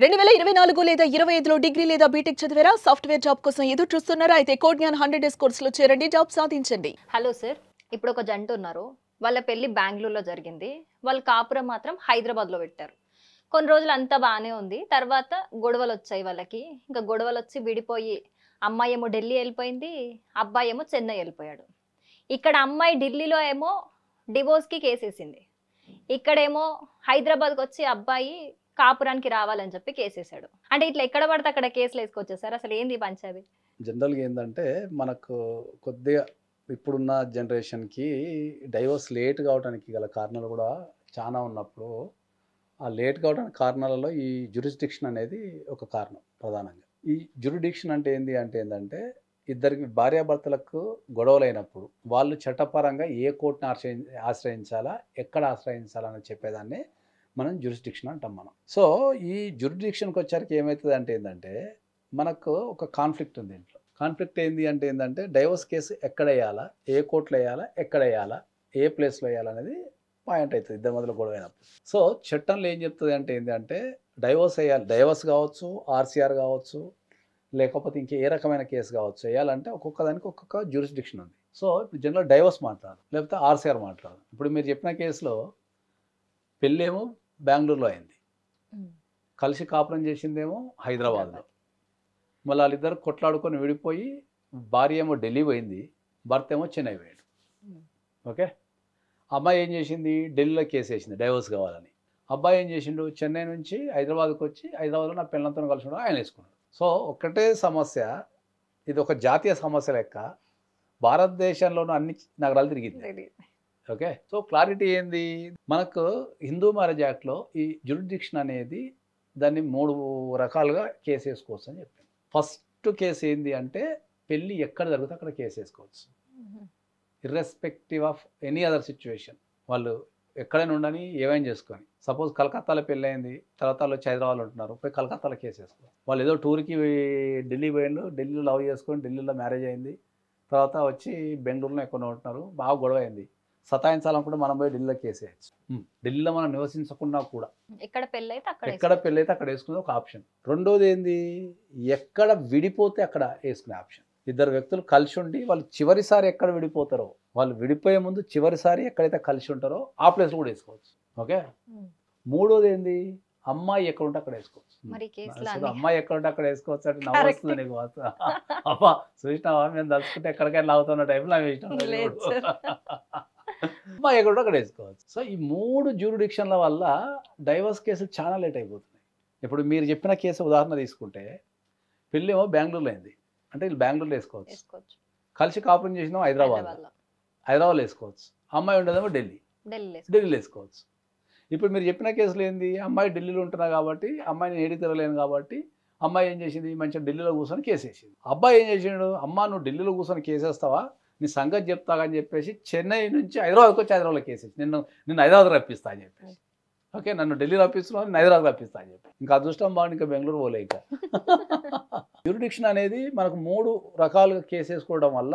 2024 లేదా 25లో డిగ్రీ లేదా బీటెక్ చదివారా? సాఫ్ట్‌వేర్ జాబ్ కోసం ఎదురు చూస్తున్నారా? అయితే కోడ్ జ్ఞాన్ 100 డేస్ కోర్సులో చేరండి, జాబ్ సాధించండి. హలో సార్, ఇప్పుడు ఒక జంట ఉన్నారు. వాళ్ళ పెళ్లి బెంగళూరులో జరిగింది. వాళ్ళ కాపురం మాత్రం హైదరాబాద్లో పెట్టారు. కొన్ని రోజులు అంతా బాగానే ఉంది. తర్వాత గొడవలు వచ్చాయి వాళ్ళకి. ఇంకా గొడవలు వచ్చి విడిపోయి అమ్మాయి ఏమో ఢిల్లీ వెళ్ళిపోయింది, అబ్బాయి ఏమో చెన్నై వెళ్ళిపోయాడు. ఇక్కడ అమ్మాయి ఢిల్లీలో ఏమో డివోర్స్కి కేసేసింది. ఇక్కడేమో హైదరాబాద్కి వచ్చి అబ్బాయి కాపురానికి రావాలని చెప్పి కేసేసాడు. అంటే ఇట్లా ఎక్కడ పడితే అక్కడ కేసులు వేసుకొచ్చా సార్. అసలు ఏంది ఈ పంచాది? జనరల్‌గా ఏందంటే, మనకు కొద్దిగా ఇప్పుడున్న జనరేషన్‌కి డైవోర్స్ లేట్ కావడానికి గల కారణాలు కూడా చానా ఉన్నప్పుడు, ఆ లేట్ కావడానికి కారణాలలో ఈ జ్యూరిస్డిక్షన్ అనేది ఒక కారణం ప్రధానంగా. ఈ జ్యూరిడిక్షన్ అంటే ఏంది అంటే ఏందంటే, ఇద్దరికి భార్యాభర్తలకు గొడవలైనప్పుడు వాళ్ళు చట్టపరంగా ఏ కోర్టుని ఆశ్రయించాలా, ఎక్కడ ఆశ్రయించాలా అని చెప్పేదాన్ని మనం జ్యూరిస్డిక్షన్ అంటాం మనం. సో, ఈ జ్యూరిస్డిక్షన్‌కి వచ్చరికి ఏమైతదంటే ఏందంటే, మనకు ఒక కాన్ఫ్లిక్ట్ ఉంది ఇంట్లో. కాన్ఫ్లిక్ట్ ఏంది అంటే ఏందంటే, డైవోర్స్ కేసు ఎక్కడ వేయాలా, ఏ కోర్టులో వేయాలా, ఎక్కడ వేయాలా, ఏ ప్లేస్‌లో వేయాలనేది పాయింట్ అవుతుంది ఇద్దరి మధ్యలో గొడవ అయినప్పుడు. సో, చట్టంలో ఏం చెప్తుంది అంటే ఏంటంటే, డైవోర్స్ వేయాలి. డైవోర్స్ కావచ్చు, ఆర్సీఆర్ కావచ్చు, లేకపోతే ఇంకే ఏ రకమైన కేసు కావచ్చు. వేయాలంటే ఒక్కొక్క దానికి ఒక్కొక్క జ్యూరిస్డిక్షన్ ఉంది. సో, ఇప్పుడు జనరల్ డైవోర్స్ మాట్లాడు, లేకపోతే ఆర్సీఆర్ మాట్లాడు. ఇప్పుడు మీరు చెప్పిన కేసులో పెళ్ళేమో బెంగళూరులో అయింది, కలిసి కాపురం చేసిందేమో హైదరాబాద్లో. మళ్ళీ వాళ్ళిద్దరు కొట్లాడుకొని విడిపోయి భార్య ఏమో ఢిల్లీ పోయింది, భర్త ఏమో చెన్నై పోయాడు. ఓకే, అమ్మాయి ఏం చేసింది, ఢిల్లీలో కేసు వేసింది డైవోర్స్ కావాలని. అబ్బాయి ఏం చేసిండు, చెన్నై నుంచి హైదరాబాద్కి వచ్చి హైదరాబాద్లో నా పిల్లలతో కలిసి ఉండడం ఆయన వేసుకున్నాడు. సో, ఒక్కటే సమస్య, ఇది ఒక జాతీయ సమస్య లెక్క భారతదేశంలోనూ అన్ని నగరాలు తిరిగింది. ఓకే, సో క్లారిటీ ఏంది, మనకు హిందూ మ్యారేజ్ యాక్ట్లో ఈ జ్యూరిస్డిక్షన్ అనేది దాన్ని 3 రకాలుగా కేసు వేసుకోవచ్చు అని చెప్పింది. ఫస్ట్ కేసు ఏంది అంటే, పెళ్ళి ఎక్కడ జరిగితే అక్కడ కేసు వేసుకోవచ్చు, irrespective of any other situation. వాళ్ళు ఎక్కడైనా ఉండని, ఏమైనా చేసుకొని. సపోజ్ కలకత్తాలో పెళ్ళి అయింది, తర్వాత వాళ్ళు వచ్చి హైదరాబాద్లో ఉంటున్నారు, పోయి కలకత్తాలో కేసు వేసుకోవాలి. వాళ్ళు ఏదో టూర్కి ఢిల్లీ పోయిండు, ఢిల్లీలో లవ్ చేసుకొని ఢిల్లీలో మ్యారేజ్ అయింది, తర్వాత వచ్చి బెంగళూరులో ఎక్కడ ఉంటున్నారు, బాగా గొడవ అయింది, సతాయించాలనుకుంటే మనం పోయి ఢిల్లీలో కేసు వేయచ్చు. ఢిల్లీలో మనం నివసించకుండా కూడా ఎక్కడ పెళ్ళి అయితే అక్కడ వేసుకునే ఒక ఆప్షన్. రెండోది ఏంది, ఎక్కడ విడిపోతే అక్కడ వేసుకునే ఆప్షన్. ఇద్దరు వ్యక్తులు కలిసి ఉండి వాళ్ళు చివరిసారి ఎక్కడ విడిపోతారో, వాళ్ళు విడిపోయే ముందు చివరిసారి ఎక్కడైతే కలిసి ఉంటారో ఆ ప్లేస్లో కూడా వేసుకోవచ్చు. ఓకే, మూడోది ఏంది, అమ్మాయి ఎక్కడ ఉంటే అక్కడ వేసుకోవచ్చు. అమ్మాయి ఎక్కడ ఉంటే అక్కడ వేసుకోవచ్చు అంటే నవ్వు వస్తుంది నీకు. అబ్బా చూసినావా, మేము తలుచుకుంటే ఎక్కడికైనా అవుతున్న టైంలో అవి ఇష్టం. అమ్మాయి ఎక్కడ ఉంటే అక్కడ వేసుకోవచ్చు. సో, ఈ 3 జ్యూరిడిక్షన్ల వల్ల డైవర్స్ కేసులు చాలా లేట్ అయిపోతున్నాయి. ఇప్పుడు మీరు చెప్పిన కేసు ఉదాహరణ తీసుకుంటే, పెళ్ళేమో బెంగళూరులో అయింది అంటే వీళ్ళు బెంగళూరులో వేసుకోవచ్చు, కలిసి కాపురం చేసినాం హైదరాబాద్లో వేసుకోవచ్చు. అమ్మాయి ఉండదేమో ఢిల్లీలో వేసుకోవచ్చు. ఇప్పుడు మీరు చెప్పిన కేసులు ఏంది, అమ్మాయి ఢిల్లీలో ఉంటున్నా కాబట్టి అమ్మాయిని ఏడి తిరగలేను కాబట్టి అమ్మాయి ఏం చేసింది, మంచిగా ఢిల్లీలో కూర్చొని కేసు వేసింది. అబ్బాయి ఏం చేసిండు, అమ్మ నువ్వు ఢిల్లీలో కూర్చొని కేసేస్తావా, నీ సంగతి చెప్తావని చెప్పేసి చెన్నై నుంచి హైదరాబాద్కి వచ్చి హైదరాబాద్లో కేసేసి నిన్ను హైదరాబాద్ రప్పిస్తా అని చెప్పేసి. ఓకే, నన్ను ఢిల్లీ రప్పిస్తున్నావు, నేను హైదరాబాద్ రప్పిస్తా అని చెప్పి. ఇంకా అదృష్టం బాగుంది, ఇంకా బెంగళూరు పోలే. ఇంకా జ్యూరిడిక్షన్ అనేది మనకు 3 రకాలుగా కేసు వేసుకోవడం వల్ల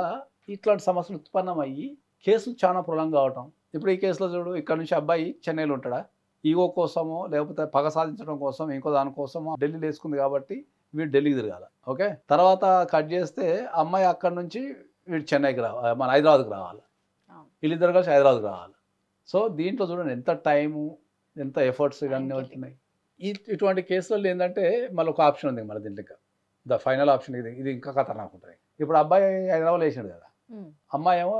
ఇట్లాంటి సమస్యలు ఉత్పన్నమయ్యి కేసులు చాలా ప్రొలాంగ్ కావటం. ఇప్పుడు ఈ కేసులో చూడు, ఇక్కడ నుంచి అబ్బాయి చెన్నైలో ఉంటాడా, ఈగో కోసమో లేకపోతే పగ సాధించడం కోసం ఇంకో దానికోసమో ఢిల్లీలో వేసుకుంది కాబట్టి వీడు ఢిల్లీకి తిరగాల. ఓకే, తర్వాత కట్ చేస్తే అమ్మాయి అక్కడ నుంచి వీడు చెన్నైకి రావాలి, మన హైదరాబాద్కి రావాలి, వీళ్ళిద్దరు కలిసి హైదరాబాద్కి రావాలి. సో, దీంట్లో చూడండి ఎంత టైము, ఎంత ఎఫర్ట్స్ ఇవన్నీ అవుతున్నాయి. ఇటువంటి కేసులలో ఏంటంటే మళ్ళీ ఒక ఆప్షన్ ఉంది మన దీంట్లో, ద ఫైనల్ ఆప్షన్. ఇది ఇంకా ఖతర్నాక్ ఉంటుంది. ఇప్పుడు అబ్బాయి హైదరాబాద్లో వేసిండు కదా, అమ్మాయి ఏమో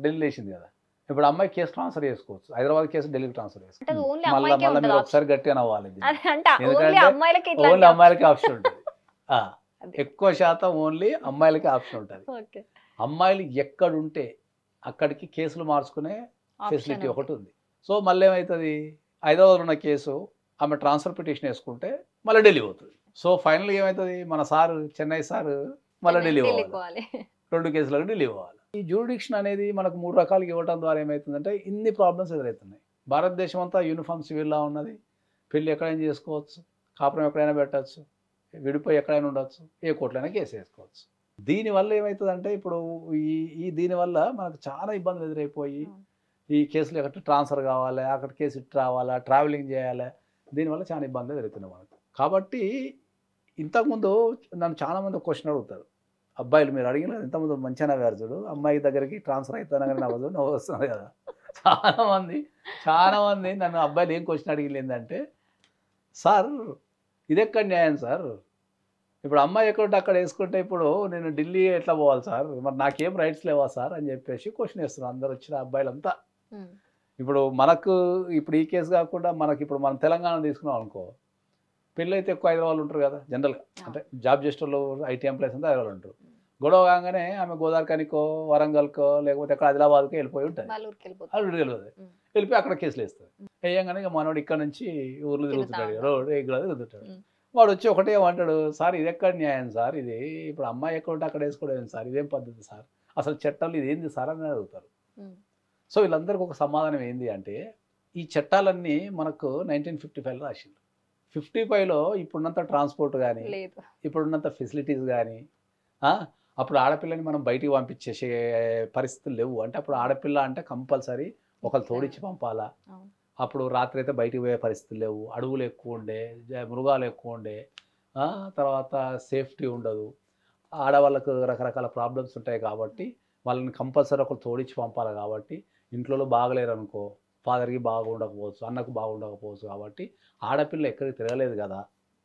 ఢిల్లీలో వేసింది కదా. ఇప్పుడు అమ్మాయి కేసు ట్రాన్స్ఫర్ చేసుకోవచ్చు, హైదరాబాద్ కేసు ఢిల్లీకి ట్రాన్స్ఫర్ చేసుకోవచ్చు. మళ్ళీ మీరు ఒకసారి గట్టిగా నవ్వాలి, ఎందుకంటే ఓన్లీ అమ్మాయిలకి ఆప్షన్ ఉంటుంది. ఎక్కువ శాతం ఓన్లీ అమ్మాయిలకి ఆప్షన్ ఉంటుంది. అమ్మాయిలు ఎక్కడుంటే అక్కడికి కేసులు మార్చుకునే ఫెసిలిటీ ఒకటి ఉంది. సో, మళ్ళీ ఏమవుతుంది, హైదరాబాద్లో ఉన్న కేసు ఆమె ట్రాన్స్ఫర్ పిటిషన్ వేసుకుంటే మళ్ళీ ఢిల్లీ పోతుంది. సో, ఫైనల్గా ఏమవుతుంది, మన సారు చెన్నై సారు మళ్ళీ ఢిల్లీ పోవాలి, 2 కేసులకు ఢిల్లీ పోవాలి. ఈ జ్యూరిడిక్షన్ అనేది మనకు 3 రకాలుగా ఇవ్వడం ద్వారా ఏమవుతుందంటే ఇన్ని ప్రాబ్లమ్స్ ఎదురవుతున్నాయి. భారతదేశం అంతా యూనిఫామ్ సివిల్లా ఉన్నది, పెళ్ళి ఎక్కడైనా చేసుకోవచ్చు, కాపురం ఎక్కడైనా పెట్టచ్చు, విడిపోయి ఎక్కడైనా ఉండొచ్చు, ఏ కోర్టులైనా కేసు వేసుకోవచ్చు. దీనివల్ల ఏమవుతుందంటే ఇప్పుడు దీనివల్ల మనకు చాలా ఇబ్బందులు ఎదురైపోయి ఈ కేసులు ఎక్కడ ట్రాన్స్ఫర్ కావాలి, అక్కడ కేసు ఇటు రావాలా, ట్రావెలింగ్ చేయాలి, దీనివల్ల చాలా ఇబ్బందులు ఎదురవుతున్నాయి మనకు. కాబట్టి ఇంతకుముందు నన్ను చాలామంది క్వశ్చన్ అడుగుతారు, అబ్బాయిలు మీరు అడిగిన ఇంతకుముందు మంచిగా వేరు చూడు, అమ్మాయి దగ్గరికి ట్రాన్స్ఫర్ అవుతాను కానీ నవ్వదు నవ్వు వస్తుంది కదా. చాలామంది నన్ను అబ్బాయిలు ఏం క్వశ్చన్ అడిగింది ఏంటంటే, సార్ ఇది ఎక్కడ న్యాయం సార్, ఇప్పుడు అమ్మాయి ఎక్కడుంటే అక్కడ వేసుకుంటే ఇప్పుడు నేను ఢిల్లీ ఎట్లా పోవాలి సార్, మరి నాకేం రైట్స్ లేవా సార్ అని చెప్పేసి క్వశ్చన్ వేస్తున్నారు అందరు వచ్చిన అబ్బాయిలంతా. ఇప్పుడు మనకు ఇప్పుడు ఈ కేసు కాకుండా మనకి ఇప్పుడు మనం తెలంగాణ తీసుకున్నాం అనుకో, పెళ్ళి అయితే ఎక్కువ హైదరాబాద్ ఉంటారు కదా జనరల్గా, అంటే జాబ్ చేసేటోళ్ళు ఐటీ ఎంప్లాయీస్ అంతా హైదరాబాద్ ఉంటారు. గొడవ కాగానే ఆమె గోదావరికనికో వరంగల్కో లేకపోతే అక్కడ ఆదిలాబాద్కో వెళ్ళిపోయి ఉంటుంది, అది తెలియదు, వెళ్ళిపోయి అక్కడ కేసులు వేస్తుంది. వేయంగానే ఇక మనోడు ఇక్కడ నుంచి ఊర్లు తిరుగుతుంటాడు, రోడ్డు ఎగ్గులు తిరుగుతుంటాడు. వాడు వచ్చి ఒకటే ఏమంటాడు, సార్ ఇది ఎక్కడ న్యాయం సార్, ఇది ఇప్పుడు అమ్మాయి ఎక్కడ ఉంటే అక్కడ వేసుకోవడం సార్, ఇదేం పద్ధతి సార్, అసలు చట్టాలు ఇది ఏంది సార్ అని అడుగుతారు. సో వీళ్ళందరికీ ఒక సమాధానం ఏంది అంటే, ఈ చట్టాలన్నీ మనకు 1955లో రాసింది. 55లో ఇప్పుడున్నంత ట్రాన్స్పోర్ట్ కానీ ఇప్పుడున్నంత ఫెసిలిటీస్ కానీ, అప్పుడు ఆడపిల్లని మనం బయటికి పంపించేసే పరిస్థితులు లేవు. అంటే అప్పుడు ఆడపిల్ల అంటే కంపల్సరీ ఒకరు తోడిచ్చి పంపాలా. అప్పుడు రాత్రి అయితే బయటికి పోయే పరిస్థితులు లేవు, అడవులు ఎక్కువ ఉండే, మృగాలు ఎక్కువ ఉండే, తర్వాత సేఫ్టీ ఉండదు, ఆడవాళ్ళకు రకరకాల ప్రాబ్లమ్స్ ఉంటాయి. కాబట్టి వాళ్ళని కంపల్సరీ ఒకరు తోడిచ్చి పంపాలి. కాబట్టి ఇంట్లో బాగలేరు అనుకో, ఫాదర్కి బాగుండకపోవచ్చు, అన్నకు బాగుండకపోవచ్చు. కాబట్టి ఆడపిల్ల ఎక్కడికి తిరగలేదు కదా,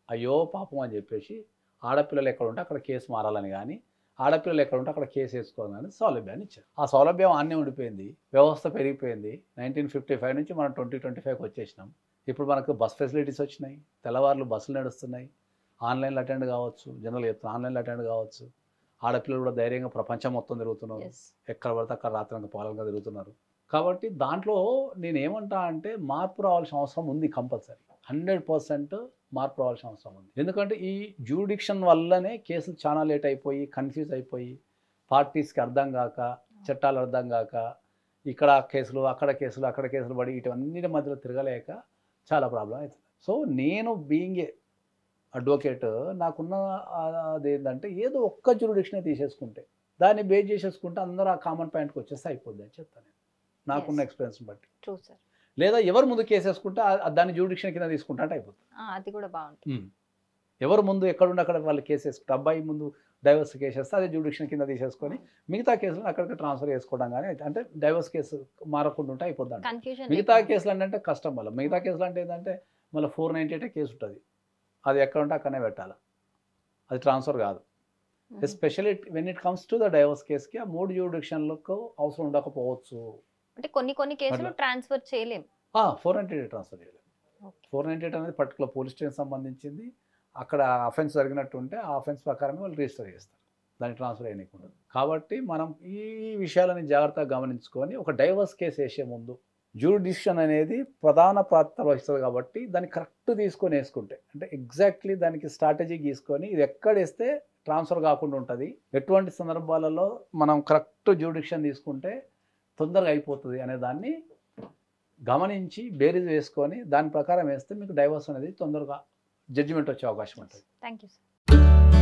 అయ్యో పాపం అని చెప్పేసి ఆడపిల్లలు ఎక్కడ ఉంటే అక్కడ కేసు మారాలని కానీ, ఆడపిల్లలు ఎక్కడ ఉంటే అక్కడ కేసు వేసుకోవాలని సౌలభ్యాన్ని ఇచ్చారు. ఆ సౌలభ్యం అన్నీ ఉండిపోయింది, వ్యవస్థ పెరిగిపోయింది. 1955 నుంచి మనం 2025కి వచ్చేసినాం. ఇప్పుడు మనకు బస్ ఫెసిలిటీస్ వచ్చినాయి, తెల్లవారులు బస్సులు నడుస్తున్నాయి, ఆన్లైన్లో అటెండ్ కావచ్చు, జనరల్గా చెప్తాను ఆన్లైన్లో అటెండ్ కావచ్చు. ఆడపిల్లలు కూడా ధైర్యంగా ప్రపంచం మొత్తం తిరుగుతున్నారు, ఎక్కడ పడితే అక్కడ రాత్రంగా పాలనగా తిరుగుతున్నారు. కాబట్టి దాంట్లో నేను ఏమంటా అంటే మార్పు రావాల్సిన అవసరం ఉంది, కంపల్సరీ 100% మార్పు రావాల్సిన అవసరం ఉంది. ఎందుకంటే ఈ జ్యూరిడిక్షన్ వల్లనే కేసులు చాలా లేట్ అయిపోయి, కన్ఫ్యూజ్ అయిపోయి, పార్టీస్కి అర్థం కాక, చట్టాలు అర్థం కాక, ఇక్కడ కేసులు అక్కడ కేసులు అక్కడ కేసులు పడి వీటన్నిటి మధ్యలో తిరగలేక చాలా ప్రాబ్లం అవుతుంది. సో నేను బీయింగ్ ఏ అడ్వకేట్, నాకున్న అదేంటంటే ఏదో ఒక్క జ్యూరిడిక్షనే తీసేసుకుంటే, దాన్ని బేస్ చేసేసుకుంటే అందరూ ఆ కామన్ పాయింట్కి వచ్చేస్తే అయిపోద్ది అని చెప్తాను నేను, నాకున్న ఎక్స్పీరియన్స్ బట్టి. లేదా ఎవరు ముందు కేసేసుకుంటే దాన్ని జ్యూరిడిక్షన్ కింద తీసుకుంటా అంటే అయిపోతుంది. అది కూడా బాగుంటుంది. ఎవరు ముందు ఎక్కడుండి అక్కడ వాళ్ళు కేసు వేసుకుంటే, అబ్బాయి ముందు డైవర్స్ కేసు వేస్తే అదే జ్యూరిడిక్షన్ కింద తీసేసుకొని మిగతా కేసులను అక్కడికి ట్రాన్స్ఫర్ చేసుకోవడం కానీ, అంటే డైవర్స్ కేసు మారకుండా ఉంటే అయిపోద్ది. మిగతా కేసులు అంటే కష్టం. వల్ల మిగతా కేసులు అంటే ఏంటంటే మళ్ళీ 498 కేసు ఉంటుంది, అది ఎక్కడ ఉంటే అక్కడనే పెట్టాలి, అది ట్రాన్స్ఫర్ కాదు. Especially when it comes to the divorce కేసుకి ఆ 3 జ్యూరిడిక్షన్లకు అవసరం ఉండకపోవచ్చు. అంటే కొన్ని కేసులు ట్రాన్స్ఫర్ చేయలేం, 498 ట్రాన్స్ఫర్ చేయలేము. 498 అనేది పర్టికులర్ పోలీస్ స్టేషన్ సంబంధించింది, అక్కడ అఫెన్స్ జరిగినట్టు ఉంటే ఆ అఫెన్స్ ప్రకారమే వాళ్ళు రిజిస్టర్ చేస్తారు, దాన్ని ట్రాన్స్ఫర్ చేయకుండా. కాబట్టి మనం ఈ విషయాలని జాగ్రత్తగా గమనించుకొని ఒక డైవర్స్ కేసు వేసే ముందు జ్యూరిడిక్షన్ అనేది ప్రధాన పాత్ర వహిస్తుంది. కాబట్టి దాన్ని కరెక్ట్ తీసుకొని వేసుకుంటే, అంటే ఎగ్జాక్ట్లీ దానికి స్ట్రాటజీ గీసుకొని ఇది ఎక్కడ వేస్తే ట్రాన్స్ఫర్ కాకుండా ఉంటుంది, ఎటువంటి సందర్భాలలో మనం కరెక్ట్ జ్యూరిడిక్షన్ తీసుకుంటే తొందరగా అయిపోతుంది అనే దాన్ని గమనించి బేరీజ్ వేసుకొని దాని ప్రకారం వేస్తే మీకు డైవర్స్ అనేది తొందరగా జడ్జిమెంట్ వచ్చే అవకాశం ఉంటుంది. Thank you sir.